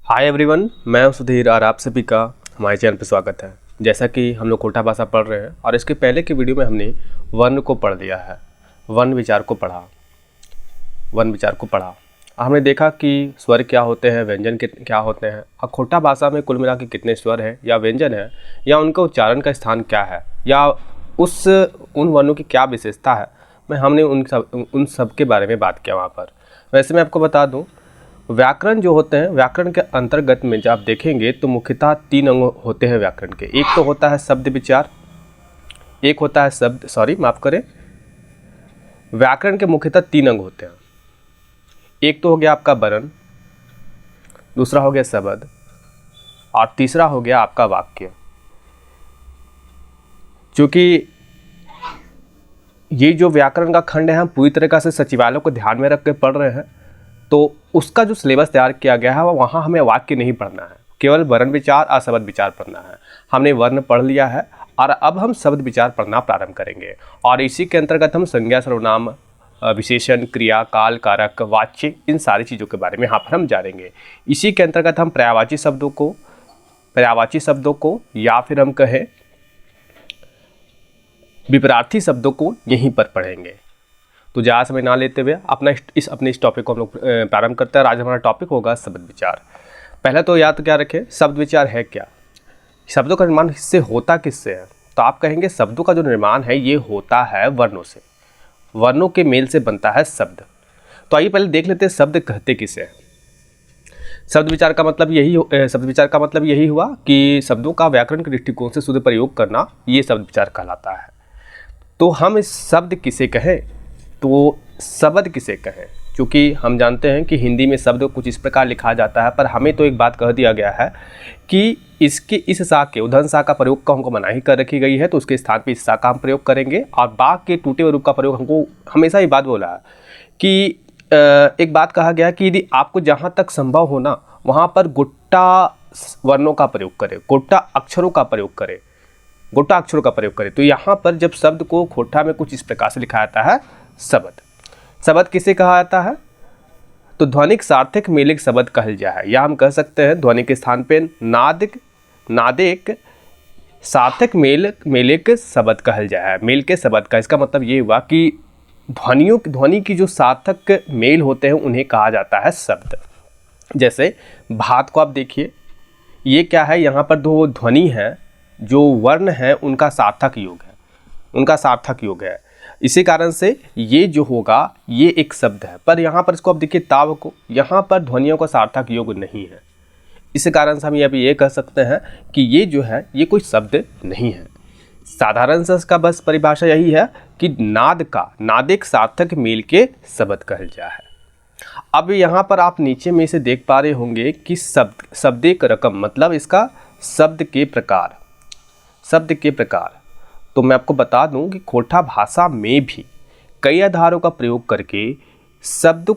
Hi everyone, मैं हूं सुधीर और आप सभी का हमारे चैनल पर स्वागत है। जैसा कि हम लोग कोटा भाषा पढ़ रहे हैं और इसके पहले की वीडियो में हमने वर्ण को पढ़ लिया है, वर्ण विचार को पढ़ा। हमने देखा कि स्वर क्या होते हैं, व्यंजन क्या होते हैं और खोटा भाषा में कुल मिला के कितने स्वर हैं या व्यंजन हैं या उनका उच्चारण का स्थान क्या है या उन वर्णों की क्या विशेषता है, हमने उन सब के बारे में बात किया वहाँ पर। वैसे मैं आपको बता दूँ, व्याकरण जो होते हैं, व्याकरण के अंतर्गत में जब आप देखेंगे तो मुख्यतः 3 अंग होते हैं व्याकरण के। एक तो होता है शब्द विचार, एक होता है व्याकरण के मुख्यतः 3 अंग होते हैं। एक तो हो गया आपका वर्ण, दूसरा हो गया शब्द और तीसरा हो गया आपका वाक्य। क्योंकि ये जो व्याकरण का खंड है हम पूरी तरीक़ा से सचिवालय को ध्यान में रख के पढ़ रहे हैं, तो उसका जो सिलेबस तैयार किया गया है वहाँ हमें वाक्य नहीं पढ़ना है, केवल वर्ण विचार और शब्द विचार पढ़ना है। हमने वर्ण पढ़ लिया है और अब हम शब्द विचार पढ़ना प्रारंभ करेंगे और इसी के अंतर्गत हम संज्ञा, सर्वनाम, विशेषण, क्रिया, काल, कारक, वाच्य, इन सारी चीज़ों के बारे में यहाँ पर हम जानेंगे। इसी के अंतर्गत हम पर्यायवाची शब्दों को या फिर हम कहें विपरार्थी शब्दों को यहीं पर पढ़ेंगे। तो ज़्यादा समय ना लेते हुए अपने इस टॉपिक को हम लोग प्रारंभ करते हैं। आज हमारा टॉपिक होगा शब्द विचार। पहले तो याद क्या रखें, शब्द विचार है क्या, शब्दों का निर्माण इससे होता किससे है। तो आप कहेंगे शब्दों का जो निर्माण है ये होता है वर्णों से, वर्णों के मेल से बनता है शब्द। तो आइए पहले देख लेते हैं शब्द कहते किसे हैं। शब्द विचार का मतलब यही हुआ कि शब्दों का व्याकरण के दृष्टिकोण से शुद्ध प्रयोग करना, ये शब्द विचार कहलाता है। तो हम इस शब्द किसे कहें, तो शब्द किसे कहें, क्योंकि हम जानते हैं कि हिंदी में शब्द कुछ इस प्रकार लिखा जाता है, पर हमें तो एक बात कह दिया गया है कि इसके इस सा के उधन सा का प्रयोग का हमको मनाही कर रखी गई है, तो उसके स्थान पे इस सा का हम प्रयोग करेंगे। और बाघ के टूटे हुए रूप का प्रयोग हमको हमेशा ये बात बोला है कि एक बात कहा गया कि यदि आपको जहाँ तक संभव हो ना वहाँ पर गोटा वर्णों का प्रयोग करें, गोटा अक्षरों का प्रयोग करें। तो यहाँ पर जब शब्द को खोटा में कुछ इस प्रकार से लिखा जाता है शब्द किसे कहा जाता है, तो ध्वनिक सार्थक मेलिक शब्द कहल जाए है, या हम कह सकते हैं ध्वनि के स्थान पे नादिक सार्थक मेलिक शब्द कहल जाए है, मेल के शब्द का। इसका मतलब ये हुआ कि ध्वनि की जो सार्थक मेल होते हैं उन्हें कहा जाता है शब्द। जैसे भात को आप देखिए, ये क्या है, यहाँ पर दो ध्वनि है, जो वर्ण है उनका सार्थक योग है, इसी कारण से ये जो होगा ये एक शब्द है। पर यहाँ पर इसको आप देखिए ताव को, यहाँ पर ध्वनियों का सार्थक योग नहीं है, इस कारण से हम ये कह सकते हैं कि ये जो है ये कोई शब्द नहीं है। साधारण से इसका बस परिभाषा यही है कि नादिक सार्थक मेल के शब्द कहल जाए है। अब यहाँ पर आप नीचे में इसे देख पा रहे होंगे कि शब्दिक रकम मतलब इसका शब्द के प्रकार। तो मैं आपको बता दूं कि खोटा भाषा में भी कई आधारों का प्रयोग करके शब्द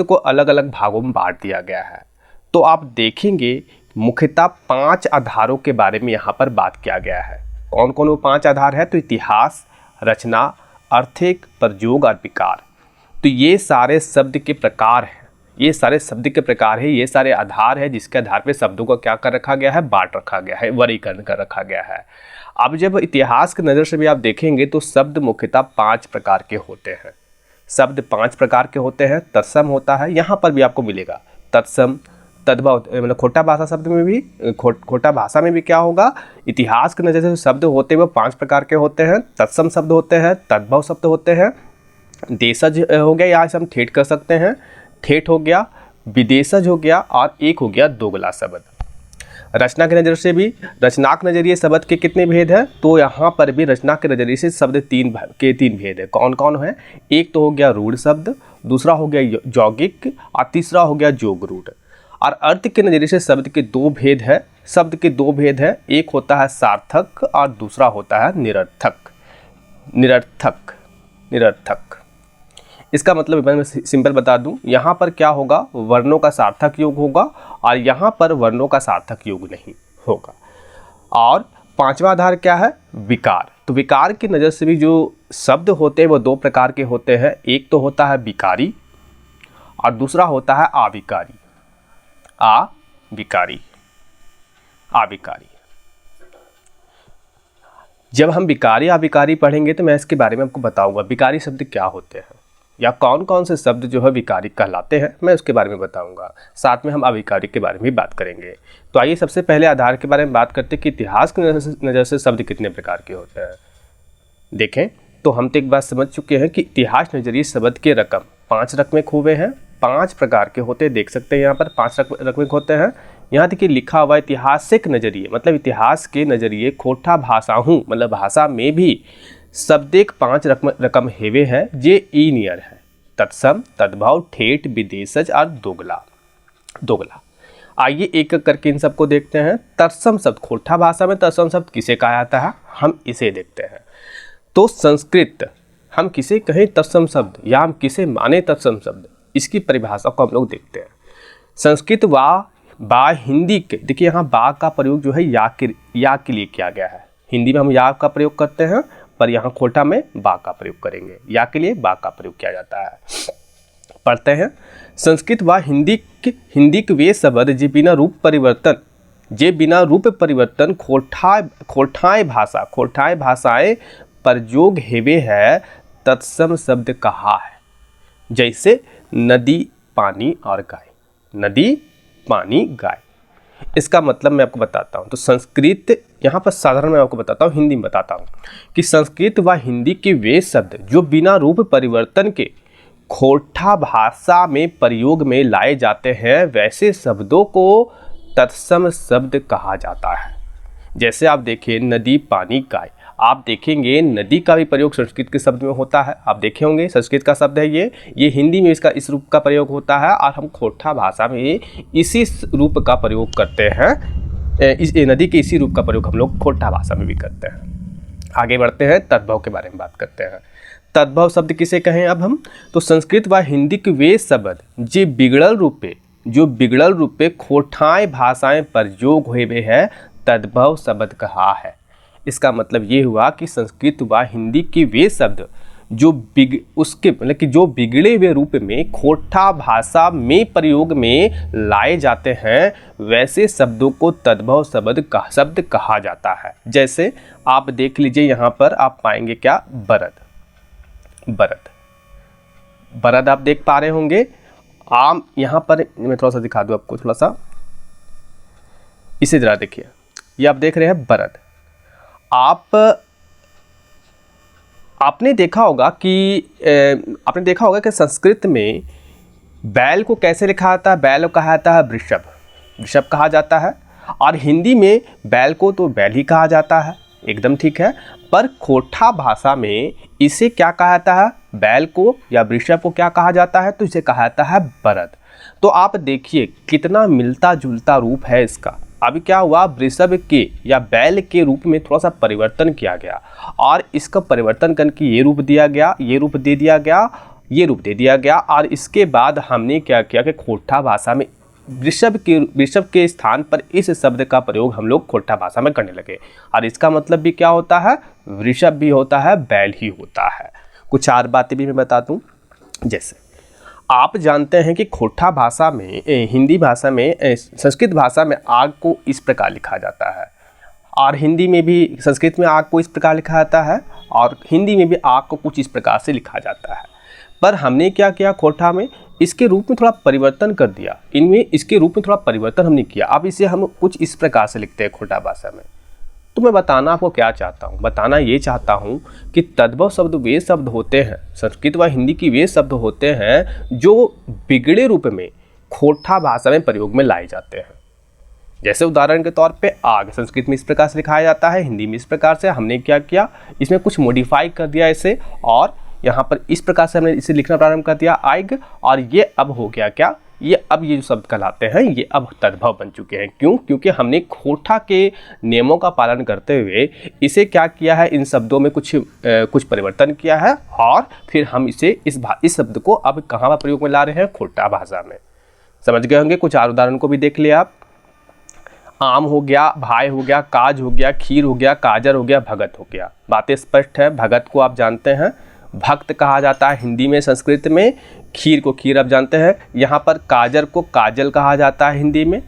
को अलग अलग भागों में बांट दिया गया है। तो आप देखेंगे मुख्यतः 5 आधारों के बारे में यहाँ पर बात किया गया है। कौन कौन वो 5 आधार है, तो इतिहास, रचना, अर्थिक, प्रयोग और विकार। तो ये सारे शब्द के प्रकार हैं, ये सारे आधार है जिसके आधार पे शब्दों को क्या कर रखा गया है, बांट रखा गया है, वर्गीकरण कर रखा गया है। अब जब इतिहास की नज़र से भी आप देखेंगे तो शब्द मुख्यतः 5 प्रकार के होते हैं। तत्सम होता है, यहाँ पर भी आपको मिलेगा तत्सम, तद्भव, मतलब खोटा भाषा में भी क्या होगा, इतिहास की नज़र से शब्द होते हुए 5 प्रकार के होते हैं। तत्सम शब्द होते हैं, तद्भव शब्द होते हैं, देशज हो गया, यहाँ से हम ठेठ कर सकते हैं, ठेठ हो गया, विदेशज हो गया और एक हो गया दोगला शब्द। रचना के नज़र से भी, रचनाक नज़रिए शब्द के कितने भेद हैं, तो यहाँ पर भी रचना के नज़रिए से शब्द 3 भेद है। कौन कौन है, एक तो हो गया रूढ़ शब्द, दूसरा हो गया यौगिक और तीसरा हो गया जोग रूढ़। और अर्थ के नज़रिए से शब्द के 2 भेद है, एक होता है सार्थक और दूसरा होता है निरर्थक। इसका मतलब मैं सिंपल बता दूं, यहाँ पर क्या होगा, वर्णों का सार्थक योग होगा और यहाँ पर वर्णों का सार्थक योग नहीं होगा। और 5वां आधार क्या है, विकार। तो विकार की नज़र से भी जो शब्द होते हैं वो 2 प्रकार के होते हैं, एक तो होता है विकारी और दूसरा होता है अविकारी। विकारी, अविकारी। जब हम विकारी अविकारी पढ़ेंगे तो मैं इसके बारे में आपको बताऊंगा विकारी शब्द क्या होते हैं या कौन कौन से शब्द जो है विकारी कहलाते हैं, मैं उसके बारे में बताऊंगा। साथ में हम अविकारी के बारे में भी बात करेंगे। तो आइए सबसे पहले आधार के बारे में बात करते हैं कि इतिहास की नज़र से शब्द कितने प्रकार के होते हैं। देखें तो हम तो एक बात समझ चुके हैं कि इतिहास नजरिए शब्द के रकम 5 रकमें हुए हैं, 5 प्रकार के होते हैं। देख सकते हैं यहाँ पर 5 रकमें होते हैं। यहाँ तक कि लिखा हुआ ऐतिहासिक नजरिए मतलब इतिहास के नजरिए खोटा भाषा हूँ मतलब भाषा में भी शब्द एक 5 रकम हेवे है जे ई नियर है। तत्सम, तद्भव, ठेठ, विदेशज और दोगला। आइए एक एक करके इन सबको देखते हैं। तत्सम शब्द, खोटा भाषा में तत्सम शब्द किसे कहा जाता है, हम इसे देखते हैं। तो संस्कृत हम किसे कहें तत्सम शब्द या हम किसे माने तत्सम शब्द, इसकी परिभाषा को हम लोग देखते हैं। संस्कृत बा हिंदी के, देखिए यहाँ बा का प्रयोग जो है या के लिए किया गया है। हिंदी में हम या का प्रयोग करते हैं पर यहाँ खोटा में बा का प्रयोग करेंगे। या के लिए बा का प्रयोग किया जाता है। पढ़ते हैं। संस्कृत व हिंदी के वे शब्द जे बिना रूप परिवर्तन खोठाए भाषाएं प्रयोग हेवे है तत्सम शब्द कहा है। जैसे नदी, पानी और गाय। नदी, पानी, गाय। इसका मतलब मैं आपको बताता हूँ। तो संस्कृत यहाँ पर साधारण मैं आपको बताता हूँ, हिंदी में बताता हूँ कि संस्कृत व हिंदी के वे शब्द जो बिना रूप परिवर्तन के खोटा भाषा में प्रयोग में लाए जाते हैं वैसे शब्दों को तत्सम शब्द कहा जाता है। जैसे आप देखिए नदी, पानी, गाय। आप देखेंगे नदी का भी प्रयोग संस्कृत के शब्द में होता है। आप देखे होंगे संस्कृत का शब्द है ये हिंदी में इसका इस रूप का प्रयोग होता है और हम खोटा भाषा में इसी रूप का प्रयोग करते हैं। इस नदी के इसी रूप का प्रयोग हम लोग खोटा भाषा में भी करते हैं। आगे बढ़ते हैं, तद्भव के बारे में बात करते हैं। तद्भव शब्द किसे कहें अब हम, तो संस्कृत व हिंदी के वे शब्द जो बिगड़ल रूपे खोटाएँ भाषाएं प्रयोग हुए है तद्भव शब्द कहा है। इसका मतलब ये हुआ कि संस्कृत व हिंदी के वे शब्द जो बिगड़े हुए रूप में खोटा भाषा में प्रयोग में लाए जाते हैं वैसे शब्दों को तद्भव शब्द कहा जाता है। जैसे आप देख लीजिए यहाँ पर आप पाएंगे क्या, बरद आप देख पा रहे होंगे। आम, यहाँ पर मैं थोड़ा सा दिखा दूँ आपको, थोड़ा सा इसी तरह देखिए, ये आप देख रहे हैं बरद। आपने देखा होगा कि संस्कृत में बैल को कैसे लिखा जाता है, बैल को कहा जाता है वृषभ कहा जाता है। और हिंदी में बैल को तो बैल ही कहा जाता है, एकदम ठीक है। पर खोटा भाषा में इसे क्या कहा जाता है, बैल को या वृषभ को क्या कहा जाता है, तो इसे कहा जाता है बरद। तो आप देखिए कितना मिलता जुलता रूप है इसका। अभी क्या हुआ, वृषभ के या बैल के रूप में थोड़ा सा परिवर्तन किया गया और इसका परिवर्तन करके ये रूप दे दिया गया और इसके बाद हमने क्या किया कि खोटा भाषा में वृषभ के स्थान पर इस शब्द का प्रयोग हम लोग खोटा भाषा में करने लगे। और इसका मतलब भी क्या होता है, वृषभ भी होता है, बैल ही होता है। कुछ और बातें भी मैं बता दूं। जैसे आप जानते हैं कि खोटा भाषा में हिंदी भाषा में संस्कृत भाषा में आग को इस प्रकार लिखा जाता है और हिंदी में भी संस्कृत में आग को इस प्रकार लिखा जाता है और हिंदी में भी आग को कुछ इस प्रकार से लिखा जाता है। पर हमने क्या किया, खोटा में इसके रूप में थोड़ा परिवर्तन कर दिया, इनमें इसके रूप में थोड़ा परिवर्तन हमने किया। अब इसे हम कुछ इस प्रकार से लिखते हैं खोटा भाषा में। तो मैं बताना आपको क्या चाहता हूँ, बताना ये चाहता हूँ कि तद्भव शब्द वे शब्द होते हैं, संस्कृत व हिंदी की वे शब्द होते हैं जो बिगड़े रूप में खोटा भाषा में प्रयोग में लाए जाते हैं। जैसे उदाहरण के तौर पे आग संस्कृत में इस प्रकार से लिखाया जाता है, हिंदी में इस प्रकार से। हमने क्या किया, इसमें कुछ मॉडिफाई कर दिया इसे और यहाँ पर इस प्रकार से हमने इसे लिखना प्रारंभ कर दिया आग, और ये अब हो गया क्या, ये जो शब्द कहलाते हैं ये अब तद्भव बन चुके हैं। क्यों? क्योंकि हमने खोटा के नियमों का पालन करते हुए इसे क्या किया है, इन शब्दों में कुछ परिवर्तन किया है और फिर हम इसे इस शब्द को अब कहाँ पर प्रयोग में ला रहे हैं, खोटा भाषा में। समझ गए होंगे। कुछ और उदाहरण को भी देख लिया आप। आम हो गया, भाई हो गया, काज हो गया, खीर हो गया, काजर हो गया, भगत हो गया। बातें स्पष्ट है। भगत को आप जानते हैं भक्त कहा जाता है हिंदी में, संस्कृत में। खीर को खीर आप जानते हैं। यहाँ पर काजर को काजल कहा जाता है हिंदी में।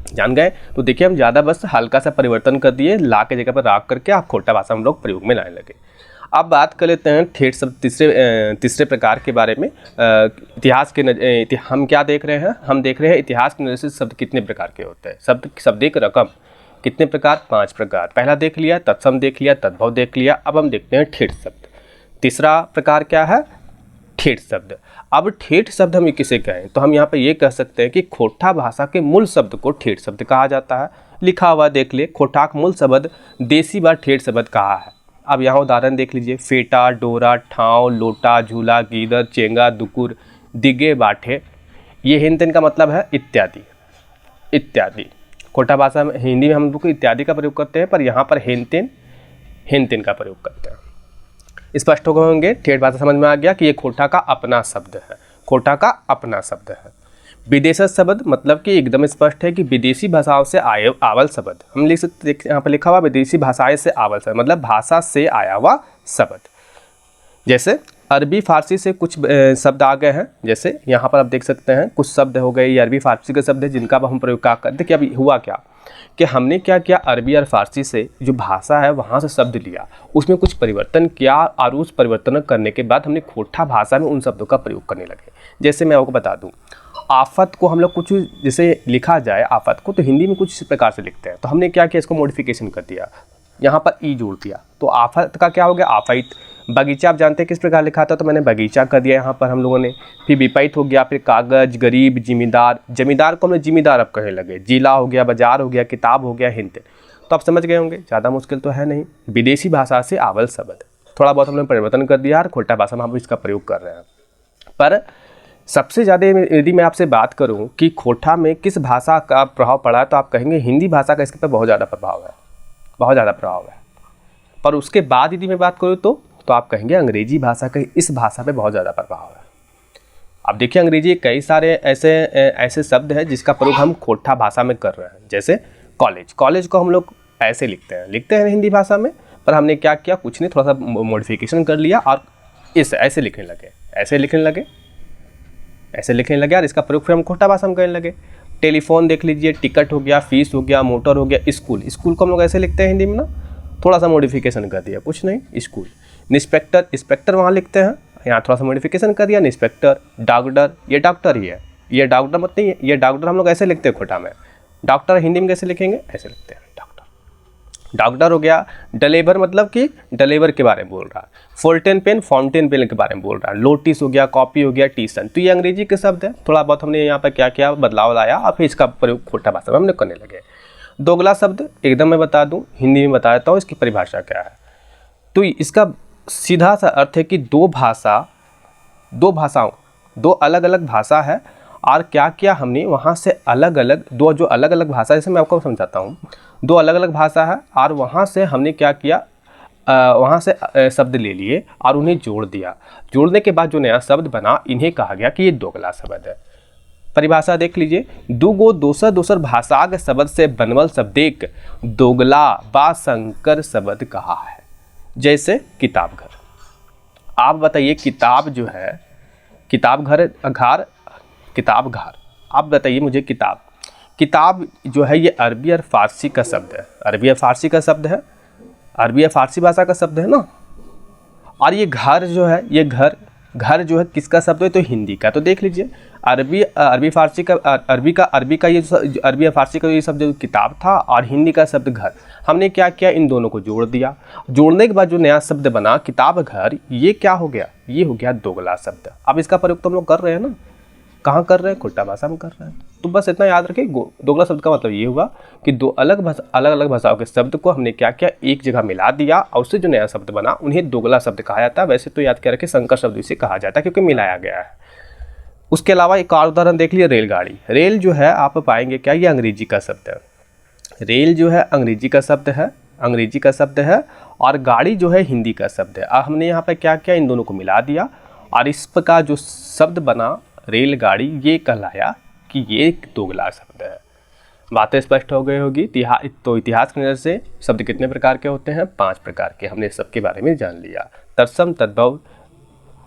जान गए। तो देखिए हम ज़्यादा बस हल्का सा परिवर्तन कर दिए, ला के जगह पर राख करके आप खोटा भाषा हम लोग प्रयोग में लाने लगे। अब बात कर लेते हैं ठेठ शब्द तीसरे प्रकार के बारे में। इतिहास के हम क्या देख रहे हैं, हम देख रहे हैं इतिहास की नज़र से शब्द कितने प्रकार के होते हैं। शब्दिक रकम कितने प्रकार, 5 प्रकार। पहला देख लिया, तत्सम देख लिया, तद्भव देख लिया। अब हम देखते हैं ठेठ शब्द। तीसरा प्रकार क्या है, ठेठ शब्द। अब ठेठ शब्द हम किसे कहें, तो हम यहाँ पे ये कह सकते हैं कि खोटा भाषा के मूल शब्द को ठेठ शब्द कहा जाता है। लिखा हुआ देख ले, खोटाक मूल शब्द देसी व ठेठ शब्द कहा है। अब यहाँ उदाहरण देख लीजिए, फेटा, डोरा, ठाव, लोटा, झूला, गीदर, चेंगा, दुकुर, दिगे, बाठे। ये हिंद तिन का मतलब है इत्यादि। इत्यादि खोटा भाषा में, हिंदी में हम लोग इत्यादि का प्रयोग करते हैं, पर यहाँ पर हिंद तिन का प्रयोग करते हैं। स्पष्ट हो गए होंगे, ठेठ भाषा समझ में आ गया कि ये खोटा का अपना शब्द है। खोटा का अपना शब्द है। विदेशज शब्द मतलब कि एकदम स्पष्ट है कि विदेशी भाषाओं से आए आवल शब्द। हम लिख सकते, यहाँ पर लिखा हुआ विदेशी भाषाएं से आवल शब्द, मतलब भाषा से आया हुआ शब्द। जैसे अरबी फारसी से कुछ शब्द आ गए हैं। जैसे यहाँ पर आप देख सकते हैं कुछ शब्द हो गए, ये अरबी फारसी के शब्द है जिनका हम प्रयोग क्या करते। कि अभी हुआ क्या कि हमने क्या किया, अरबी और फारसी से जो भाषा है वहाँ से शब्द लिया, उसमें कुछ परिवर्तन किया, और उस परिवर्तन करने के बाद हमने खोटा भाषा में उन शब्दों का प्रयोग करने लगे। जैसे मैं आपको बता दूँ, आफत को हम लोग कुछ जैसे लिखा जाए आफत को, तो हिंदी में कुछ इस प्रकार से लिखते हैं। तो हमने क्या किया, इसको मॉडिफिकेशन कर दिया, यहाँ पर ई जोड़ दिया, तो आफत का क्या हो गया, आफित। बगीचा आप जानते हैं किस प्रकार लिखा था, तो मैंने बगीचा कर दिया यहाँ पर हम लोगों ने। फिर विपैत हो गया, फिर कागज, गरीब, जिम्मेदार। जमींदार को हमने जिम्मेदार अब कहने लगे। जिला हो गया, बाजार हो गया, किताब हो गया, हिंद। तो आप समझ गए होंगे, ज़्यादा मुश्किल तो है नहीं। विदेशी भाषा से आवल शब्द, थोड़ा बहुत हमने परिवर्तन कर दिया और खोटा भाषा में हम इसका प्रयोग कर रहे हैं। पर सबसे ज़्यादा यदि मैं आपसे बात करूं कि खोटा में किस भाषा का प्रभाव पड़ा है, तो आप कहेंगे हिंदी भाषा का इसके पर बहुत ज़्यादा प्रभाव है, बहुत ज़्यादा प्रभाव है। पर उसके बाद यदि मैं बात करूं तो आप कहेंगे अंग्रेजी भाषा का इस भाषा पे बहुत ज़्यादा प्रभाव है। अब देखिए अंग्रेजी कई सारे ऐसे शब्द हैं जिसका प्रयोग हम खोटा भाषा में कर रहे हैं। जैसे कॉलेज को हम लोग ऐसे लिखते हैं हिंदी भाषा में, पर हमने क्या किया, कुछ नहीं, थोड़ा सा मॉडिफिकेशन कर लिया और ऐसे लिखने लगे और इसका प्रयोग फिर हम खोटा भाषा में करने लगे। टेलीफोन देख लीजिए, टिकट हो गया, फीस हो गया, मोटर हो गया, स्कूल को हम लोग ऐसे लिखते हैं हिंदी में ना, थोड़ा सा मॉडिफिकेशन कर दिया, कुछ नहीं, स्कूल। इंस्पेक्टर वहाँ लिखते हैं, यहाँ थोड़ा सा मॉडिफिकेशन कर दिया, इंस्पेक्टर। डॉक्टर, ये डॉक्टर ही है, ये डॉक्टर मत नहीं है, ये डॉक्टर हम लोग ऐसे लिखते हैं खोटा में। डॉक्टर हिंदी में कैसे लिखेंगे, ऐसे लिखते हैं डॉक्टर हो गया। डिलीवर मतलब कि डिलीवर के बारे में बोल रहा है। फाउंटेन पेन के बारे में बोल रहा है। नोटिस हो गया, कॉपी हो गया, ट्यूशन। तो ये अंग्रेजी के शब्द है। थोड़ा बहुत हमने यहाँ पर क्या किया, बदलाव लाया और फिर इसका प्रयोग खोटा भाषा में हमने करने लगे। दोगला शब्द एकदम मैं बता दूँ, हिंदी में बता देता हूँ इसकी परिभाषा क्या है। तो इसका सीधा सा अर्थ है कि दो अलग अलग भाषा है, और क्या किया हमने वहाँ से अलग अलग भाषा, जैसे मैं आपको समझाता हूँ, दो अलग अलग भाषा है और वहाँ से हमने क्या किया, वहाँ से शब्द ले लिए और उन्हें जोड़ दिया। जोड़ने के बाद जो नया शब्द बना, इन्हें कहा गया कि ये दोगला शब्द है। परिभाषा देख लीजिए, दूगो दोसर भाषाक शब्द से बनवल शब्देक दोगला बा संकर शब्द कहा है। जैसे किताब घर। आप बताइए, किताब जो है, किताब घर, आप बताइए मुझे, किताब जो है ये अरबी और फारसी का शब्द है, अरबी और फारसी भाषा का शब्द है ना। और ये घर जो है, ये घर जो है किसका शब्द है, तो हिंदी का। तो देख लीजिए, अरबी और फारसी का ये शब्द किताब था, और हिंदी का शब्द घर। हमने क्या किया, इन दोनों को जोड़ दिया। जोड़ने के बाद जो नया शब्द बना किताब घर, ये क्या हो गया, ये हो गया दोगला शब्द। अब इसका प्रयोग तो हम लोग कर रहे हैं ना, कहाँ कर रहे हैं, खोटा भाषा में कर रहे हैं। तो बस इतना याद रखिए, दोगला शब्द का मतलब ये हुआ कि दो अलग अलग भाषाओं के शब्द को हमने क्या किया, एक जगह मिला दिया, और उससे जो नया शब्द बना उन्हें दोगला शब्द कहा जाता है। वैसे तो याद क्या रखिए, संकर शब्द इसे कहा जाता है क्योंकि मिलाया गया है। उसके अलावा एक और उदाहरण देख लिया, रेलगाड़ी। रेल जो है आप पाएंगे क्या, ये अंग्रेजी का शब्द है। रेल जो है अंग्रेजी का शब्द है, और गाड़ी जो है हिंदी का शब्द है। अब हमने यहाँ पर क्या किया, इन दोनों को मिला दिया, और इस प्रकार जो शब्द बना रेलगाड़ी, ये कहलाया कि ये एक दोगला शब्द है। बातें स्पष्ट हो गई होगी। तो इतिहास की नज़र से शब्द कितने प्रकार के होते हैं, 5 प्रकार के। हमने सबके बारे में जान लिया। तत्सम, तद्भव,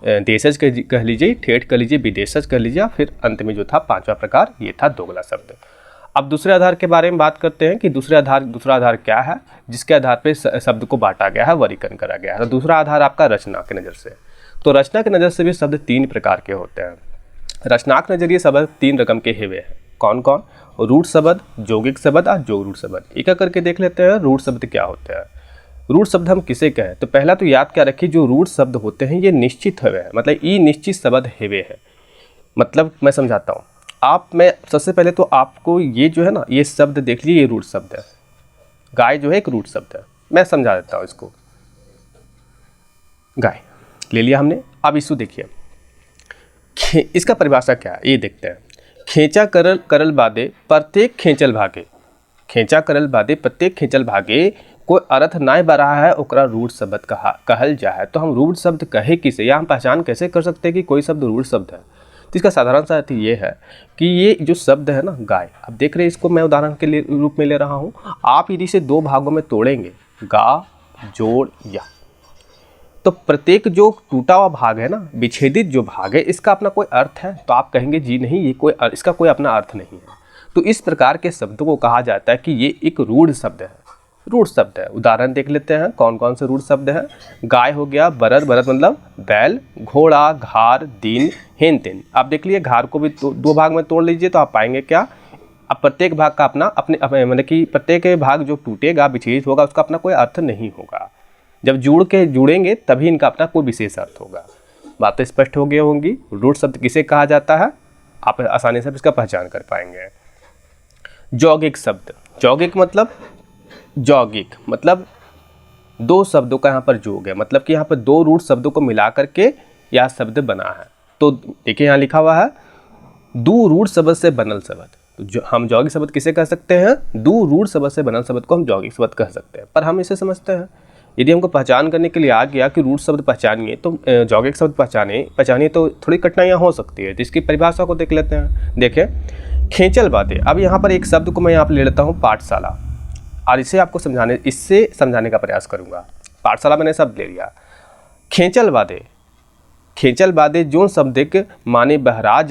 देशज कह लीजिए, ठेठ कह लीजिए, विदेशज कह लीजिए, फिर अंत में जो था 5वां प्रकार, ये था दोगला शब्द। अब दूसरे आधार के बारे में बात करते हैं कि दूसरा आधार क्या है जिसके आधार पे शब्द को बांटा गया है, वर्गीकरण करा गया है। तो दूसरा आधार आपका रचना की नज़र से। तो रचना की नज़र से भी शब्द 3 प्रकार के होते हैं। रचना के नजरिए शब्द 3 रकम के हुए हैं। कौन कौन? रूढ़ शब्द, यौगिक शब्द और जोग रूढ़ शब्द। एक एक करके देख लेते हैं रूढ़ शब्द क्या होते हैं। रूढ़ शब्द हम किसे कहें? तो पहला तो याद क्या रखिए, जो रूढ़ शब्द होते हैं ये निश्चित हुए हैं, मतलब ये निश्चित शब्द हुए हैं। मतलब मैं समझाता हूँ मैं सबसे पहले तो आपको ये जो है ना, ये शब्द देख लीजिए, ये रूढ़ शब्द है। गाय जो है एक रूढ़ शब्द है। मैं समझा देता हूँ इसको। गाय ले लिया हमने। अब इसको देखिए, इसका परिभाषा क्या है ये देखते हैं। खींचा करल बादे प्रत्येक खींचल भागे, खींचा करल बादे प्रत्येक खींचल भागे कोई अर्थ ना बरहा है ओकरा रूढ़ शब्द कहल जाए। तो हम रूढ़ शब्द कहे किसे, या हम पहचान कैसे कर सकते हैं कि कोई शब्द रूढ़ शब्द है? तो इसका साधारण सा अर्थ ये है कि ये जो शब्द है ना गाय, अब देख रहे हैं इसको मैं उदाहरण के लिए रूप में ले रहा हूँ। आप यदि इसे 2 भागों में तोड़ेंगे, गा जोड़ या, तो प्रत्येक जो टूटा हुआ भाग है ना, विच्छेदित जो भाग है, इसका अपना कोई अर्थ है? तो आप कहेंगे जी नहीं, ये इसका कोई अपना अर्थ नहीं है। तो इस प्रकार के शब्दों को कहा जाता है कि ये एक रूढ़ शब्द है। रूढ़ शब्द है। उदाहरण देख लेते हैं कौन कौन से रूढ़ शब्द हैं। गाय हो गया, बरद, बरद मतलब बैल, घोड़ा, घार, दिन, हेन तेन। आप देख लिए घार को भी 2 भाग में तोड़ लीजिए तो आप पाएंगे क्या, अब प्रत्येक भाग का अपना अपने मतलब कि प्रत्येक भाग जो टूटेगा, विच्छेदित होगा, उसका अपना कोई अर्थ नहीं होगा। जब जुड़ेंगे तभी इनका अपना कोई विशेष अर्थ होगा। बातें स्पष्ट हो गई होंगी। रूढ़ शब्द किसे कहा जाता है, आप आसानी से इसका पहचान कर पाएंगे। यौगिक शब्द, यौगिक मतलब 2 शब्दों का यहाँ पर जोग है, मतलब कि यहाँ पर 2 रूढ़ शब्दों को मिला करके यह शब्द बना है। तो देखिए यहाँ लिखा हुआ है 2 रूढ़ शब्द से बनल शब्द। तो जो हम यौगिक शब्द किसे कह सकते हैं? 2 रूढ़ शब्द से बनल शब्द को हम यौगिक शब्द कह सकते हैं। पर हम इसे समझते हैं, यदि हमको पहचान करने के लिए आ गया कि रूढ़ शब्द पहचानिए तो यौगिक शब्द पहचानिए तो थोड़ी कठिनाइयाँ हो सकती है। तो इसकी परिभाषा को देख लेते हैं। देखें, खींचल बातें। अब यहाँ पर एक शब्द को मैं यहाँ पर ले लेता हूँ पाठशाला, और इससे समझाने का प्रयास करूँगा। पाठशाला मैंने शब्द ले लिया। खींचल बादे जो शब्द के माने बहराई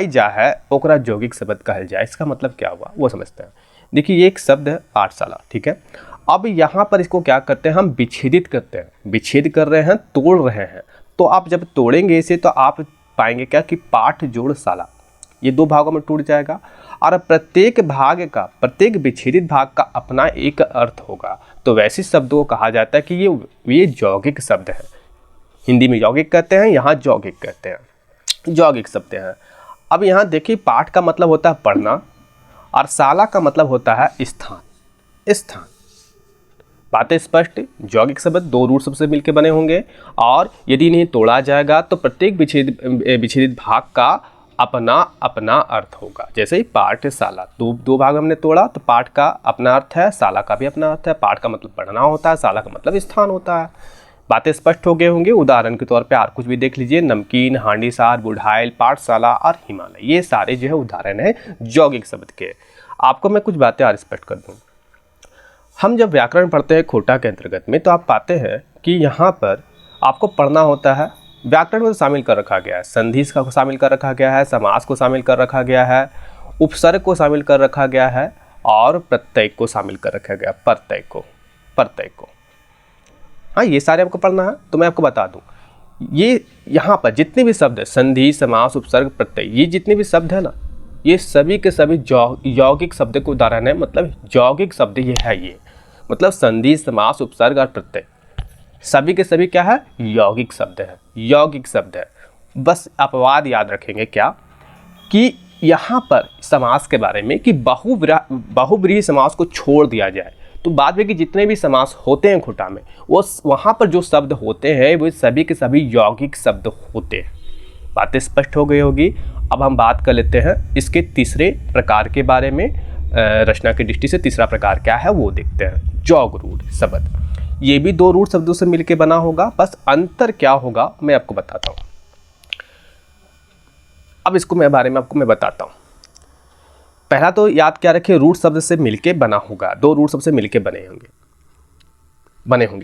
जा है ओकरा यौगिक शब्द कहल जाए। इसका मतलब क्या हुआ वो समझते हैं। देखिए ये एक शब्द है पाठशाला, ठीक है। अब यहाँ पर इसको क्या करते हैं, हम विच्छेदित करते हैं, विच्छेद कर रहे हैं, तोड़ रहे हैं। तो आप जब तोड़ेंगे इसे तो आप पाएंगे क्या कि पाठ जोड़ शाला, ये 2 भागों में टूट जाएगा। और प्रत्येक विच्छेदित भाग का अपना एक अर्थ होगा। तो वैसे शब्दों को कहा जाता है कि ये यौगिक शब्द है। हिंदी में यौगिक कहते हैं, यहाँ यौगिक कहते हैं, यौगिक शब्द हैं। अब यहाँ देखिए, पाठ का मतलब होता है पढ़ना और शाला का मतलब होता है स्थान। बातें स्पष्ट। यौगिक शब्द 2 रूढ़ शब्द से मिलकर बने होंगे, और यदि इन्हें तोड़ा जाएगा तो प्रत्येक विच्छेदित भाग का अपना अर्थ होगा। जैसे ही पाठशाला, 2 भाग हमने तोड़ा तो पाठ का अपना अर्थ है, शाला का भी अपना अर्थ है। पाठ का मतलब पढ़ना होता है, शाला का मतलब स्थान होता है। बातें स्पष्ट हो गए होंगे। उदाहरण के तौर पे और कुछ भी देख लीजिए, नमकीन, हांडीसार, बुढ़ाइल, पाठशाला और हिमालय, ये सारे जो है उदाहरण है यौगिक शब्द के। आपको मैं कुछ बातें और स्पष्ट कर दूँ। हम जब व्याकरण पढ़ते हैं खोटा के अंतर्गत में, तो आप पाते हैं कि यहाँ पर आपको पढ़ना होता है। व्याकरण में शामिल कर रखा गया है, संधि को शामिल कर रखा गया है, समास को शामिल कर रखा गया है, उपसर्ग को शामिल कर रखा गया है, और प्रत्यय को शामिल कर रखा गया, प्रत्यय को। हाँ, ये सारे आपको पढ़ना है। तो मैं आपको बता दूं, ये यहाँ पर जितने भी शब्द है, संधि, समास, उपसर्ग, प्रत्यय, ये जितने भी शब्द है ना, ये सभी के सभी यौगिक शब्द के उदाहरण है। मतलब यौगिक शब्द ये है, ये मतलब संधि, समास, उपसर्ग और प्रत्यय सभी के सभी क्या है, यौगिक शब्द है। बस अपवाद याद रखेंगे क्या, कि यहाँ पर समास के बारे में कि बहुब्रीहि समास को छोड़ दिया जाए। तो बाद में कि जितने भी समास होते हैं खोटा में, वो वहाँ पर जो शब्द होते हैं वो सभी के सभी यौगिक शब्द होते हैं। बातें स्पष्ट हो गई होगी। अब हम बात कर लेते हैं इसके तीसरे प्रकार के बारे में। रचना की दृष्टि से तीसरा प्रकार क्या है वो देखते हैं, जोग रूढ़ शब्द। ये भी 2 रूढ़ शब्दों से मिलकर बना होगा, बस अंतर क्या होगा मैं आपको बताता हूँ। अब इसको मैं बारे में आपको मैं बताता हूँ। पहला तो याद क्या रखें, रूढ़ शब्द से मिलके बना होगा, 2 रूढ़ शब्द से मिलके बने होंगे।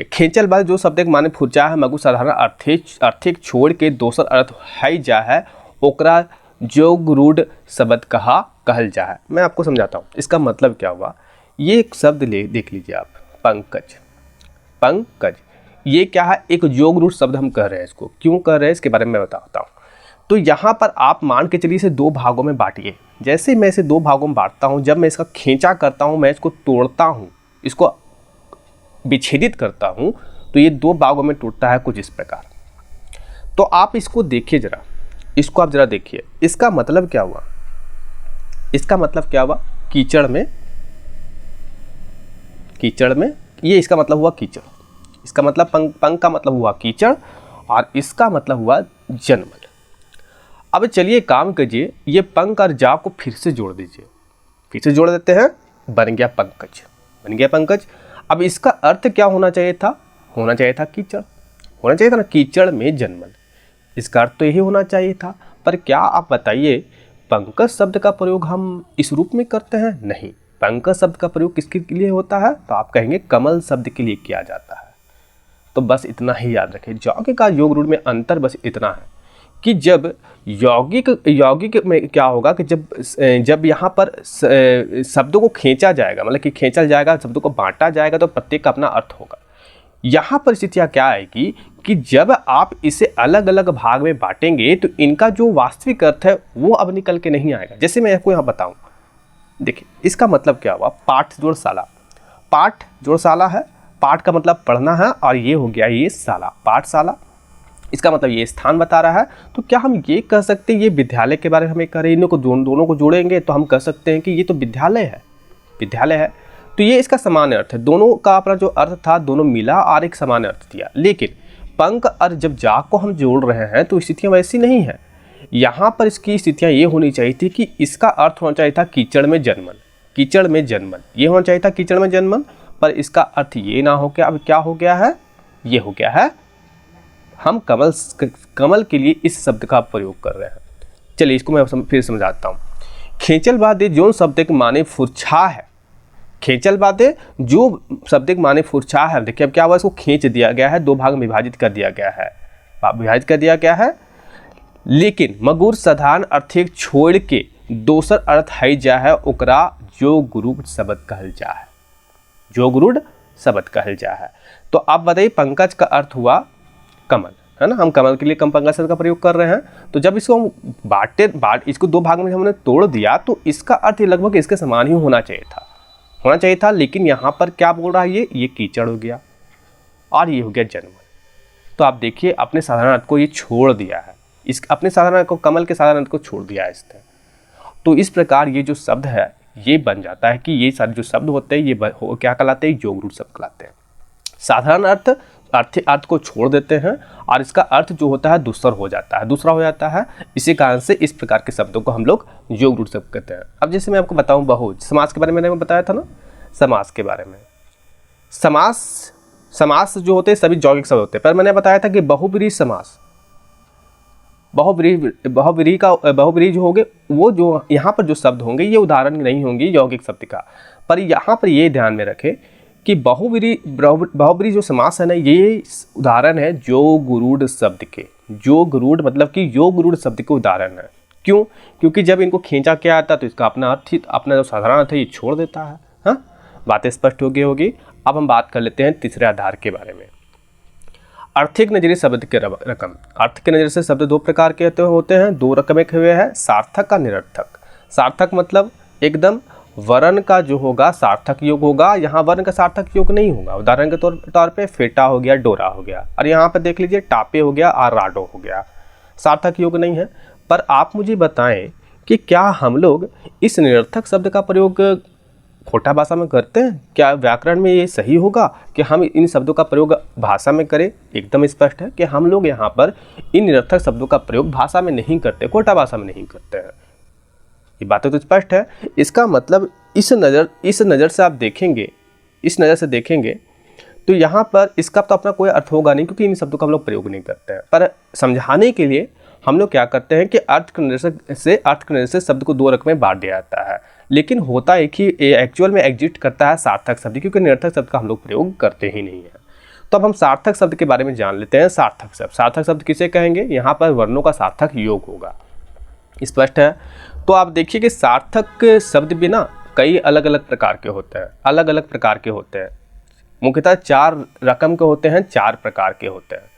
खींचल बाद जो शब्द के माने फुर्चा है, मगु साधारण अर्थिक छोड़ के दोसर अर्थ है जा है, ओकरा जोग रूढ़ शब्द कहा कहल जा है। मैं आपको समझाता हूँ इसका मतलब क्या हुआ। ये एक शब्द देख लीजिए आप, पंकज। पंकज ये क्या है, एक जोग रूढ़ शब्द हम कह रहे हैं। इसको क्यों कह रहे हैं इसके बारे में मैं बताता हूँ। तो यहाँ पर आप मान के चलिए इसे दो भागों में बांटिए। जैसे मैं इसे दो भागों में बांटता हूँ, जब मैं इसका खींचा करता हूँ, मैं इसको तोड़ता हूँ, इसको विच्छेदित करता हूँ, तो ये दो भागों में टूटता है कुछ इस प्रकार। तो आप इसको देखिए जरा, इसको आप जरा देखिए, इसका मतलब क्या हुआ। इसका मतलब क्या हुआ, कीचड़ में, कीचड़ में, ये इसका मतलब हुआ कीचड़। इसका मतलब पंख का मतलब हुआ कीचड़ और इसका मतलब हुआ जनमल। अब चलिए काम कीजिए, ये पंख और जा को फिर से जोड़ दीजिए। फिर से जोड़ देते हैं, बन गया पंकज, बन गया पंकज। अब इसका अर्थ क्या होना चाहिए था, होना चाहिए था कीचड़, होना चाहिए था ना, कीचड़ में जन्मल। इसका अर्थ तो यही होना चाहिए था। पर क्या आप बताइए, पंकज शब्द का प्रयोग हम इस रूप में करते हैं? नहीं। पंकज शब्द का प्रयोग किसके लिए होता है? तो आप कहेंगे कमल शब्द के लिए किया जाता है। तो बस इतना ही याद रखें, यौगिक का योग रूढ़ में अंतर बस इतना है कि जब यौगिक में क्या होगा कि जब यहाँ पर शब्दों को खींचा जाएगा, मतलब कि खींचा जाएगा, शब्दों को बांटा जाएगा, तो प्रत्येक का अपना अर्थ होगा। यहाँ पर स्थितियाँ क्या आएगी कि जब आप इसे अलग अलग भाग में बांटेंगे तो इनका जो वास्तविक अर्थ है वो अब निकल के नहीं आएगा। जैसे मैं आपको यहाँ बताऊँ, देखिए इसका मतलब क्या हुआ, पाठ जोड़ शाला। पाठ जोड़ शाला है, पाठ का मतलब पढ़ना है, और ये हो गया ये शाला, पाठशाला। इसका मतलब ये स्थान बता रहा है। तो क्या हम ये कह सकते हैं, ये विद्यालय के बारे में हमें कह रहे हैं, इनको दोनों को जोड़ेंगे तो हम कह सकते हैं कि ये तो विद्यालय है, विद्यालय है। तो ये इसका समान अर्थ है, दोनों का अपना जो अर्थ था दोनों मिला और एक समान अर्थ दिया। लेकिन पंख और जब जा को हम जोड़ रहे हैं तो स्थितियाँ वैसी नहीं है। यहाँ पर इसकी स्थितियाँ ये होनी चाहिए थी कि इसका अर्थ होना चाहिए था कीचड़ में जन्मल, कीचड़ में जन्मल, ये होना चाहिए था कीचड़ में जन्मल। पर इसका अर्थ ये ना हो गया। अब क्या हो गया है, ये हो गया है, हम कमल के लिए इस शब्द का प्रयोग कर रहे हैं। चलिए इसको मैं फिर समझाता हूँ। खींचल बादे जो शब्द के माने फुरछा है, खींचल बादे जो शब्द के माने फुरछा है। देखिए अब क्या हुआ, इसको खींच दिया गया है, दो भाग में विभाजित कर दिया गया है, विभाजित कर दिया गया है। लेकिन मगुर साधारण अर्थ छोड़ के दोसर अर्थ है जा है, ओकरा जो गुरु शब्द कहल जा है, जो गुरुड़ शब्द कहल जा है। तो आप बताइए, पंकज का अर्थ हुआ कमल, है ना, हम कमल के लिए पंकज शब्द का प्रयोग कर रहे हैं। तो जब इसको हम इसको दो भाग में हमने तोड़ दिया तो इसका अर्थ लगभग इसके समान ही होना चाहिए था। लेकिन यहाँ पर क्या बोल रहा है, ये कीचड़ हो गया और ये हो गया जन्मल। तो आप देखिए अपने साधारण अर्थ को ये छोड़ दिया है, इस अपने साधारण अर्थ को, कमल के साधारण अर्थ को छोड़ दिया है इसने। तो इस प्रकार ये जो शब्द है ये बन जाता है कि ये सारे जो शब्द होते हैं ये क्या कहलाते हैं, योग रूढ़ शब्द कहलाते हैं। साधारण अर्थ को छोड़ देते हैं और इसका अर्थ जो होता है दूसरा हो जाता है। इसी कारण से इस प्रकार के शब्दों को हम लोग योग रूढ़ शब्द कहते हैं। अब जैसे मैं आपको बताऊं, बहुज समास के बारे में मैंने बताया था ना, समास के बारे में, समास जो होते हैं सभी यौगिक शब्द होते हैं। पर मैंने बताया था कि बहुब्रीहि समास, बहुब्रीहि जो होंगे वो जो यहाँ पर जो शब्द होंगे ये उदाहरण नहीं होंगे यौगिक शब्द का। पर यहाँ पर ये ध्यान में रखें कि बहुब्रीहि जो समास है ना, ये उदाहरण है जो गुरूढ़ शब्द के, जो गुरूढ़ मतलब कि योग गुरूढ़ शब्द के उदाहरण है। क्यों? क्योंकि जब इनको खींचा क्या आता तो इसका अपना अर्थ, अपना जो साधारण अर्थ है ये छोड़ देता है। हाँ, बातें स्पष्ट हो गई होगी। अब हम बात कर लेते हैं तीसरे आधार के बारे में, आर्थिक नजरिए शब्द के रकम। अर्थ के नजर से शब्द दो प्रकार के होते हैं, दो रकम एक हुए हैं, सार्थक का निरर्थक। सार्थक मतलब एकदम वर्ण का जो होगा सार्थक योग होगा, यहाँ वर्ण का सार्थक योग नहीं होगा। उदाहरण के तौर पे फेटा हो गया, डोरा हो गया, और यहाँ पर देख लीजिए टापे हो गया और राडो हो गया, सार्थक योग नहीं है। पर आप मुझे बताएं कि क्या हम लोग इस निरर्थक शब्द का प्रयोग खोटा भाषा में करते हैं? क्या व्याकरण में ये सही होगा कि हम इन शब्दों का प्रयोग भाषा में करें? एकदम स्पष्ट है कि हम लोग यहाँ पर इन निरर्थक शब्दों का प्रयोग भाषा में नहीं करते, खोटा भाषा में नहीं करते हैं। ये बातें तो स्पष्ट है। इसका मतलब इस नज़र से आप देखेंगे, इस नज़र से देखेंगे तो यहाँ पर इसका तो अपना कोई अर्थ होगा नहीं, क्योंकि इन शब्दों का हम लोग प्रयोग नहीं करते हैं। पर समझाने के लिए हम लोग क्या करते हैं कि अर्थ के नज़र से शब्द को दो रकम में बांट दिया जाता है। लेकिन होता एक ही एक्चुअल में एग्जिस्ट करता है सार्थक शब्द, क्योंकि निरर्थक शब्द का हम लोग प्रयोग करते ही नहीं है। तो अब हम सार्थक शब्द के बारे में जान लेते हैं। सार्थक शब्द किसे कहेंगे? यहाँ पर वर्णों का सार्थक योग होगा। स्पष्ट है। तो आप देखिए कि सार्थक शब्द भी ना कई अलग अलग प्रकार के होते हैं, अलग अलग प्रकार के होते हैं। मुख्यतः 4 रकम के होते हैं, 4 प्रकार के होते हैं,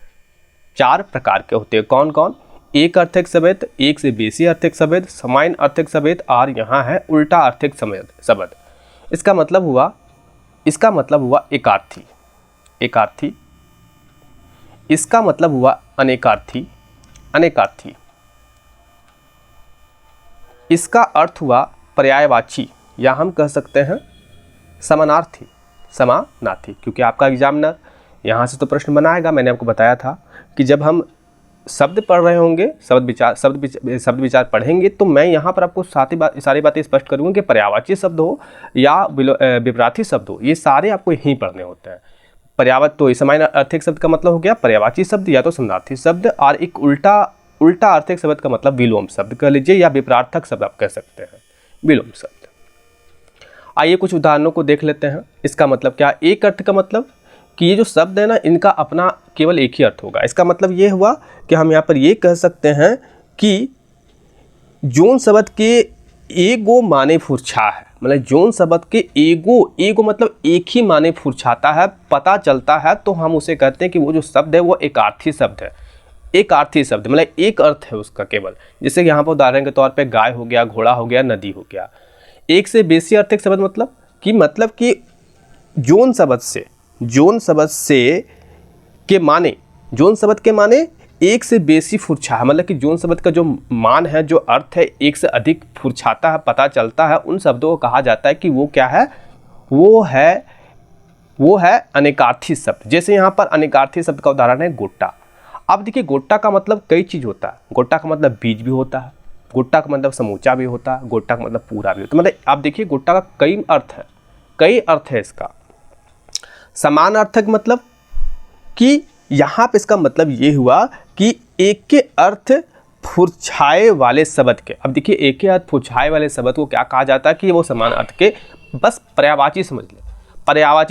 4 प्रकार के होते हैं। कौन कौन? एक अर्थक शब्द, एक से बेसी अर्थक शब्द, समान अर्थक शब्द और यहाँ है उल्टा अर्थक शब्द। इसका मतलब हुआ एकार्थी, एकार्थी। इसका मतलब हुआ अनेकार्थी, अनेकार्थी। इसका अर्थ हुआ पर्यायवाची, या हम कह सकते हैं समानार्थी, समानार्थी। क्योंकि आपका एग्जामिनर यहाँ से तो प्रश्न बनाएगा। मैंने आपको बताया था कि जब हम शब्द पढ़ रहे होंगे, शब्द विचार पढ़ेंगे, तो मैं यहाँ पर आपको सारी बातें स्पष्ट करूँगा कि पर्यायवाची शब्द हो या विपरीत शब्द हो, ये सारे आपको यहीं पढ़ने होते हैं। पर्यायवाची तो समान अर्थक शब्द का मतलब हो गया पर्यायवाची शब्द या तो समानार्थी शब्द, और एक उल्टा अर्थक शब्द का मतलब विलोम शब्द कह लीजिए, या विपरीतार्थक शब्द आप कह सकते हैं, विलोम शब्द। आइए कुछ उदाहरणों को देख लेते हैं। इसका मतलब क्या? एक अर्थ का मतलब कि ये जो शब्द है ना, इनका अपना केवल एक ही अर्थ होगा। इसका मतलब ये हुआ कि हम यहाँ पर ये कह सकते हैं कि जोन शब्द के एगो माने फुरछा है, मतलब जोन शब्द के एगो मतलब एक ही माने फुरछाता है, पता चलता है, तो हम उसे कहते हैं कि वो जो शब्द है वो एकार्थी शब्द है। एकार्थी शब्द मतलब एक अर्थ है उसका केवल। जैसे यहाँ पर उदाहरण के तौर पे गाय हो गया, घोड़ा हो गया, नदी हो गया। एक से बेसी अर्थक शब्द मतलब कि जोन शब्द से के माने एक से बेसी फुरछा है, मतलब कि जोन शब्द का जो मान है, जो अर्थ है, एक से अधिक फुरछाता है, पता चलता है, उन शब्दों को कहा जाता है कि वो क्या है, वो है अनेकार्थी शब्द। जैसे यहाँ पर अनेकार्थी शब्द का उदाहरण है गोटा। अब देखिए गोटा का मतलब कई चीज़ होता है। गोटा का मतलब बीज भी होता है, गोटा का मतलब समूचा भी होता है, गोटा का मतलब पूरा भी होता है। मतलब आप देखिए गोटा का कई अर्थ है इसका। समान अर्थक मतलब कि यहाँ पे इसका मतलब ये हुआ कि एक के अर्थ फुरछाए वाले शब्द के। अब देखिए एक के अर्थ फुरछाए वाले शब्द को क्या कहा जाता है कि वो समान अर्थ के, बस पर्यायवाची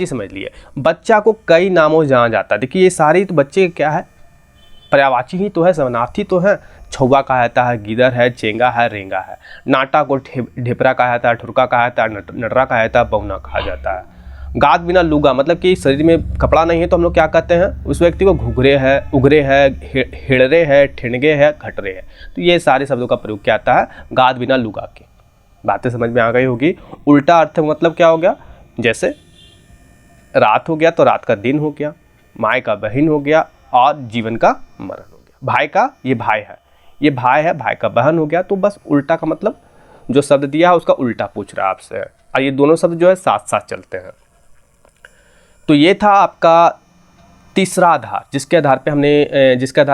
समझ लिए। बच्चा को कई नामों से जाना जाता है। देखिए ये सारे तो बच्चे क्या है, पर्यायवाची ही तो है, समानार्थी तो है। छौवा कहा जाता है, गिदर है, चेंगा है, रेंगा है। नाटा को ढेपरा कहा जाता है, ठुरका कहा जाता है, नटरा कहा जाता है, बौना कहा जाता है। गाद बिना लुगा मतलब कि शरीर में कपड़ा नहीं है तो हम लोग क्या कहते हैं उस व्यक्ति को? घुघरे है, उगरे है, हिड़रे है, ठिणगे है, घटरे है। तो ये सारे शब्दों का प्रयोग क्या आता है? गाद बिना लुगा के। बातें समझ में आ गई होगी। उल्टा अर्थ मतलब क्या हो गया? जैसे रात हो गया तो रात का दिन हो गया, माए का बहन हो गया, और जीवन का मरण हो गया। भाई का ये भाई है, भाई का बहन हो गया। तो बस उल्टा का मतलब जो शब्द दिया है उसका उल्टा पूछ रहा है आपसे, और ये दोनों शब्द जो है साथ साथ चलते हैं। तो ये था आपका तीसरा आधार, जिसके आधार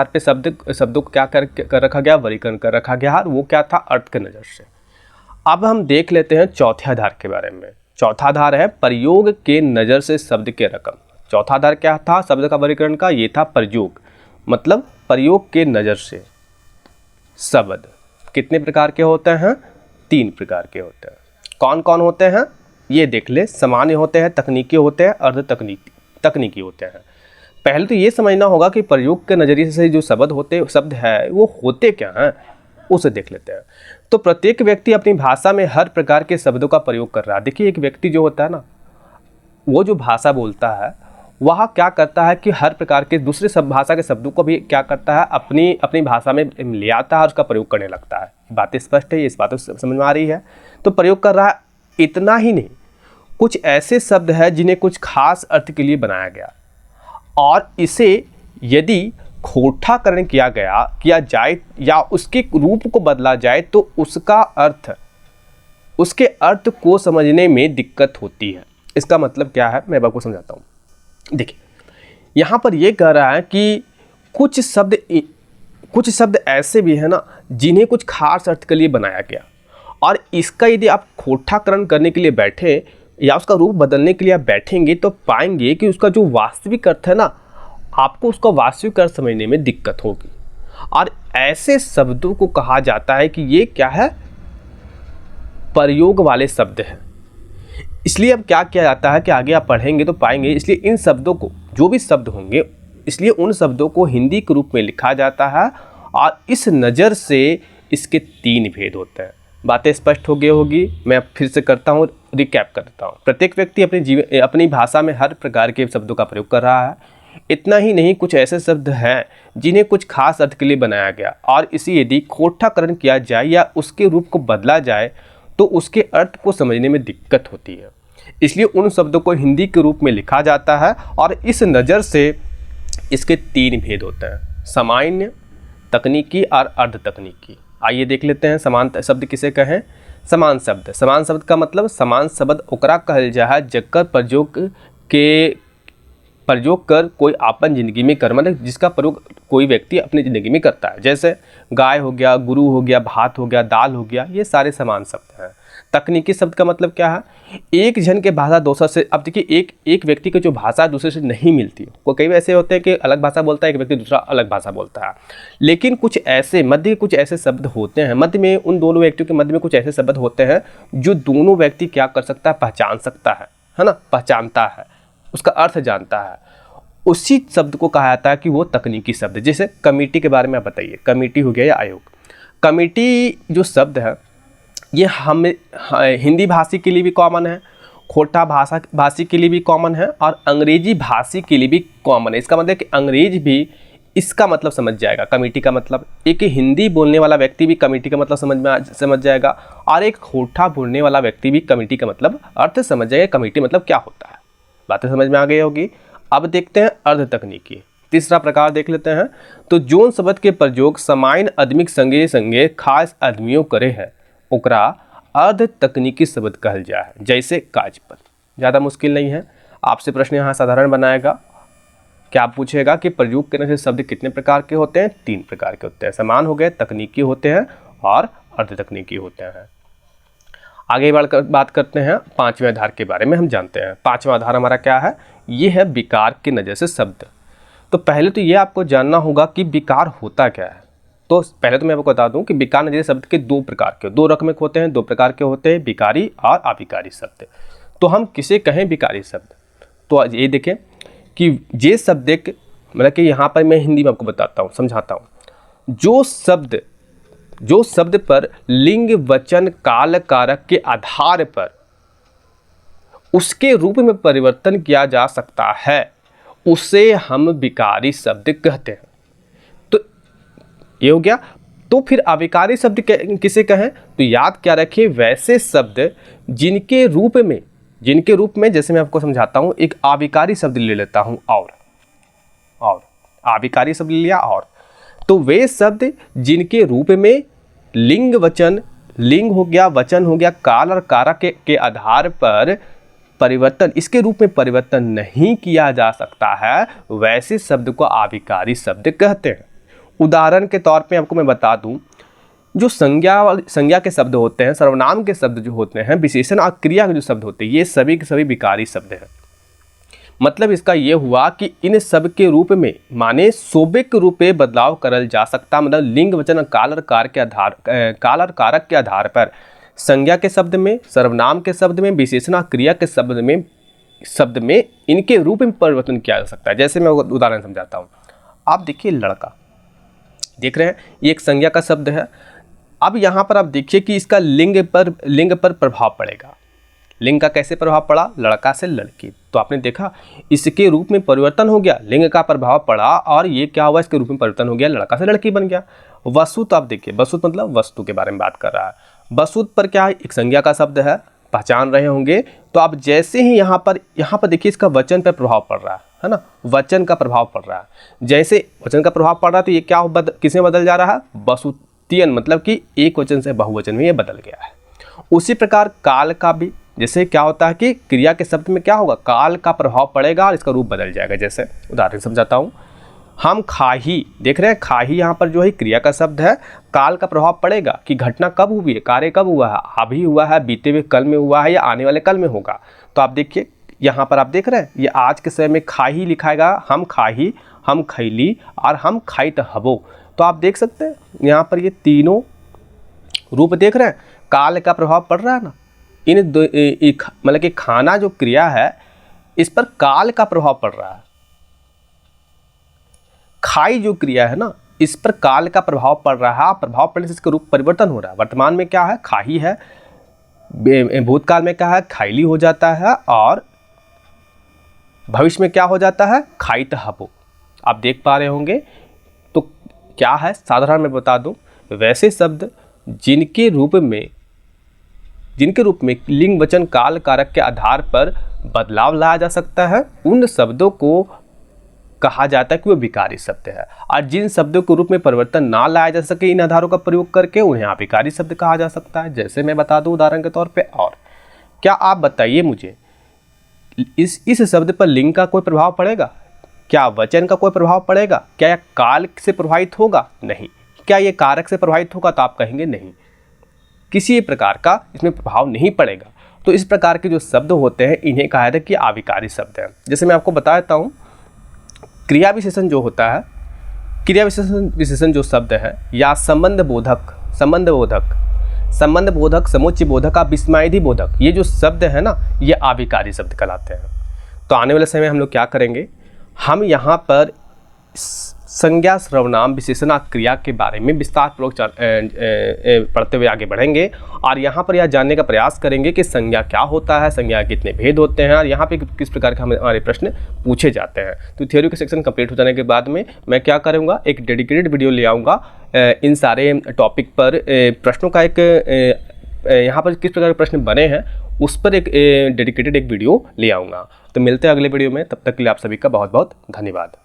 पे शब्दों को क्या कर रखा गया? वर्गीकरण कर रखा गया। और वो क्या था? अर्थ के नज़र से। अब हम देख लेते हैं चौथे आधार के बारे में। चौथा आधार है प्रयोग के नज़र से शब्द के रकम। चौथा आधार क्या था शब्द का वर्गीकरण का? ये था प्रयोग, मतलब प्रयोग के नज़र से शब्द कितने प्रकार के होते हैं? 3 प्रकार के होते हैं। कौन कौन होते हैं ये देख ले। सामान्य होते हैं, तकनीकी होते हैं, अर्ध तकनीकी होते हैं। पहले तो ये समझना होगा कि प्रयोग के नज़रिए से जो शब्द है वो होते क्या हैं, उसे देख लेते हैं। तो प्रत्येक व्यक्ति अपनी भाषा में हर प्रकार के शब्दों का प्रयोग कर रहा है। देखिए एक व्यक्ति जो होता है ना, वो जो भाषा बोलता है वह क्या करता है कि हर प्रकार के दूसरे सब भाषा के शब्दों को भी क्या करता है, अपनी भाषा में ले आता है और उसका प्रयोग करने लगता है। बातें स्पष्ट है, इस बात समझ में आ रही है। तो प्रयोग कर रहा है। इतना ही नहीं, कुछ ऐसे शब्द हैं जिन्हें कुछ खास अर्थ के लिए बनाया गया, और इसे यदि खोटाकरण किया जाए या उसके रूप को बदला जाए तो उसके अर्थ को समझने में दिक्कत होती है। इसका मतलब क्या है मैं आपको समझाता हूँ। देखिए यहाँ पर यह कह रहा है कि कुछ शब्द ऐसे भी हैं ना जिन्हें कुछ खास अर्थ के लिए बनाया गया, और इसका यदि आप खोटाकरण करने के लिए बैठे या उसका रूप बदलने के लिए आप बैठेंगे तो पाएंगे कि उसका जो वास्तविक अर्थ है ना, आपको उसका वास्तविक अर्थ समझने में दिक्कत होगी। और ऐसे शब्दों को कहा जाता है कि ये क्या है, प्रयोग वाले शब्द हैं। इसलिए अब क्या किया जाता है कि आगे आप पढ़ेंगे तो पाएंगे, इसलिए इन शब्दों को, जो भी शब्द होंगे, इसलिए उन शब्दों को हिंदी के रूप में लिखा जाता है, और इस नज़र से इसके 3 भेद होते हैं। बातें स्पष्ट हो गई होगी, मैं फिर से करता हूँ, रिकैप करता हूँ। प्रत्येक व्यक्ति अपनी भाषा में हर प्रकार के शब्दों का प्रयोग कर रहा है। इतना ही नहीं, कुछ ऐसे शब्द हैं जिन्हें कुछ खास अर्थ के लिए बनाया गया, और इसे यदि खोटाकरण किया जाए या उसके रूप को बदला जाए तो उसके अर्थ को समझने में दिक्कत होती है। इसलिए उन शब्दों को हिंदी के रूप में लिखा जाता है, और इस नज़र से इसके 3 भेद होते हैं, सामान्य, तकनीकी और अर्ध तकनीकी। आइए देख लेते हैं समान शब्द किसे कहें। समान शब्द, समान शब्द का मतलब समान शब्द ओकरा कहल जा है जकर प्रयोग कर कोई आपन जिंदगी में कर, मतलब जिसका प्रयोग कोई व्यक्ति अपनी ज़िंदगी में करता है। जैसे गाय हो गया, गुरु हो गया, भात हो गया, दाल हो गया, ये सारे समान शब्द हैं। तकनीकी शब्द का मतलब क्या है, एक जन के भाषा दूसरा से, अब देखिए एक व्यक्ति की जो भाषा दूसरे से नहीं मिलती, वो कई ऐसे होते हैं कि अलग भाषा बोलता है, एक व्यक्ति दूसरा अलग भाषा बोलता है, लेकिन कुछ ऐसे मध्य कुछ ऐसे शब्द होते हैं, मध्य में उन दोनों व्यक्तियों के मध्य में कुछ ऐसे शब्द होते हैं जो दोनों व्यक्ति क्या कर सकता है, पहचान सकता है ना, पहचानता है, उसका अर्थ जानता है। उसी शब्द को कहा जाता है कि वो तकनीकी शब्द। जैसे कमेटी के बारे में आप बताइए, कमेटी हो गया या आयोग। कमेटी जो शब्द है ये हम हिंदी भाषी के लिए भी कॉमन है, खोटा भाषी के लिए भी कॉमन है, और अंग्रेजी भाषी के लिए भी कॉमन है। इसका मतलब कि अंग्रेज भी इसका मतलब समझ जाएगा, कमेटी का मतलब। एक हिंदी बोलने वाला व्यक्ति भी कमेटी का मतलब समझ जाएगा, और एक खोटा बोलने वाला व्यक्ति भी कमेटी का मतलब अर्थ समझ जाएगा, कमेटी मतलब क्या होता है। बातें समझ में आ गई होगी। अब देखते हैं अर्ध तकनीकी, तीसरा प्रकार देख लेते हैं। तो जोन शब्द के प्रयोग सामान्य आदमी संगे संगे खास आदमियों करे है, ओकरा अर्ध तकनीकी शब्द कहल जा है। जैसे काजपल, ज़्यादा मुश्किल नहीं है, आपसे प्रश्न यहाँ साधारण बनाएगा। क्या पूछेगा कि प्रयोग करने से शब्द कितने प्रकार के होते हैं? 3 प्रकार के होते हैं, समान हो गए, तकनीकी होते हैं और अर्ध तकनीकी होते हैं। आगे बात करते हैं 5वें आधार के बारे में। हम जानते हैं 5वां आधार हमारा क्या है, ये है विकार के नज़र से शब्द। तो पहले तो ये आपको जानना होगा कि विकार होता क्या है। तो पहले तो मैं आपको बता दूं कि विकार नज़र से शब्द के 2 प्रकार के, 2 रकम होते हैं, 2 प्रकार के होते हैं, विकारी और अविकारी शब्द। तो हम किसे कहें विकारी शब्द? तो ये देखें कि ये शब्द एक, मतलब कि यहाँ पर मैं हिंदी में आपको बताता हूँ, समझाता हूँ। जो शब्द पर लिंग वचन काल कारक के आधार पर उसके रूप में परिवर्तन किया जा सकता है, उसे हम विकारी शब्द कहते हैं। तो ये हो गया। तो फिर अविकारी शब्द किसे कहें? तो याद क्या रखिए, वैसे शब्द जिनके रूप में जैसे मैं आपको समझाता हूं, एक अविकारी शब्द ले लेता हूं, और अविकारी शब्द ले लिया, और तो वे शब्द जिनके रूप में लिंग वचन, लिंग हो गया, वचन हो गया, काल और कारक के आधार पर परिवर्तन, इसके रूप में परिवर्तन नहीं किया जा सकता है, वैसे शब्द को अविकारी शब्द कहते हैं। उदाहरण के तौर पे आपको मैं बता दूं, जो संज्ञा के शब्द होते हैं, सर्वनाम के शब्द जो होते हैं, विशेषण और क्रिया के जो शब्द होते हैं, ये सभी के सभी विकारी शब्द हैं। मतलब इसका ये हुआ कि इन सब के रूप में माने सोबिक रूप में बदलाव करल जा सकता, मतलब लिंग वचन काल और कारक के आधार पर संज्ञा के शब्द में, सर्वनाम के शब्द में, विशेषण क्रिया के शब्द में इनके रूप में परिवर्तन किया जा सकता है। जैसे मैं उदाहरण समझाता हूँ। आप देखिए लड़का, देख रहे हैं, ये एक संज्ञा का शब्द है। अब यहाँ पर आप देखिए कि इसका लिंग पर प्रभाव पड़ेगा। लिंग का कैसे प्रभाव पड़ा? लड़का से लड़की। तो आपने देखा इसके रूप में परिवर्तन हो गया, लिंग का प्रभाव पड़ा, और ये क्या हुआ, इसके रूप में परिवर्तन हो गया, लड़का से लड़की बन गया। वसुत, आप देखिए, वसुत मतलब वस्तु के बारे में बात कर रहा है। वसुत पर क्या है, एक संज्ञा का शब्द है, पहचान रहे होंगे। तो आप जैसे ही यहाँ पर देखिए इसका वचन पर प्रभाव पड़ रहा है ना, वचन का प्रभाव पड़ रहा है। जैसे वचन का प्रभाव पड़ रहा है तो ये क्या किसमें बदल जा रहा है? वसुतियन, मतलब कि एक वचन से बहुवचन में ये बदल गया है। उसी प्रकार काल का भी, जैसे क्या होता है कि क्रिया के शब्द में क्या होगा, काल का प्रभाव पड़ेगा और इसका रूप बदल जाएगा। जैसे उदाहरण समझाता हूँ, हम खाही, देख रहे हैं खाही यहाँ पर जो है क्रिया का शब्द है, काल का प्रभाव पड़ेगा कि घटना कब हुई है, कार्य कब हुआ है, अभी हुआ है, बीते हुए कल में हुआ है, या आने वाले कल में होगा। तो आप देखिए यहाँ पर आप देख रहे हैं, ये आज के समय में खाही लिखाएगा, हम खाही, हम खैली और हम खाइत हबो। तो आप देख सकते हैं यहाँ पर ये तीनों रूप देख रहे हैं, काल का प्रभाव पड़ रहा है ना। मतलब कि खाना जो क्रिया है इस पर काल का प्रभाव पड़ रहा है। खाई जो क्रिया है ना, इस पर काल का प्रभाव पड़ रहा है, प्रभाव पड़ने से इसका रूप परिवर्तन हो रहा है। वर्तमान में क्या है, खाही है, भूतकाल में क्या है, खाइली हो जाता है, और भविष्य में क्या हो जाता है, खाइत हबो। आप देख पा रहे होंगे। तो क्या है, साधारण मैं बता दूं, वैसे शब्द जिनके रूप में लिंग वचन काल कारक के आधार पर बदलाव लाया जा सकता है, उन शब्दों को कहा जाता है कि वो विकारी शब्द है। और जिन शब्दों के रूप में परिवर्तन ना लाया जा सके इन आधारों का प्रयोग करके, उन्हें अविकारी शब्द कहा जा सकता है। जैसे मैं बता दूं उदाहरण के तौर पे, और क्या आप बताइए मुझे, इस शब्द पर लिंग का कोई प्रभाव पड़ेगा? क्या वचन का कोई प्रभाव पड़ेगा? क्या यह काल से प्रभावित होगा? नहीं। क्या ये कारक से प्रभावित होगा? तो आप कहेंगे नहीं, किसी प्रकार का इसमें प्रभाव नहीं पड़ेगा। तो इस प्रकार के जो शब्द होते हैं इन्हें कहा जाता है कि अविकारी शब्द है। जैसे मैं आपको बता देता हूँ, क्रिया विशेषण जो होता है, क्रिया विशेषण जो शब्द है, या संबंध बोधक, समुच्चय बोधक, विस्मयादि बोधक, ये जो शब्द है ना, ये अविकारी शब्द कहलाते हैं। तो आने वाले समय हम लोग क्या करेंगे, हम यहाँ पर संज्ञा सर्वनाम विशेषण क्रिया के बारे में विस्तार पूर्वक पढ़ते हुए आगे बढ़ेंगे, और यहाँ पर यह जानने का प्रयास करेंगे कि संज्ञा क्या होता है, संज्ञा के कितने भेद होते हैं, और यहाँ पे किस प्रकार के हमारे प्रश्न पूछे जाते हैं। तो थ्योरी के सेक्शन कंप्लीट हो जाने के बाद में मैं क्या करूँगा, एक डेडिकेटेड वीडियो ले आऊँगा इन सारे टॉपिक पर, प्रश्नों का एक यहाँ पर किस प्रकार के प्रश्न बने हैं उस पर एक डेडिकेटेड एक वीडियो ले आऊँगा। तो मिलते हैं अगले वीडियो में, तब तक के लिए आप सभी का बहुत बहुत धन्यवाद।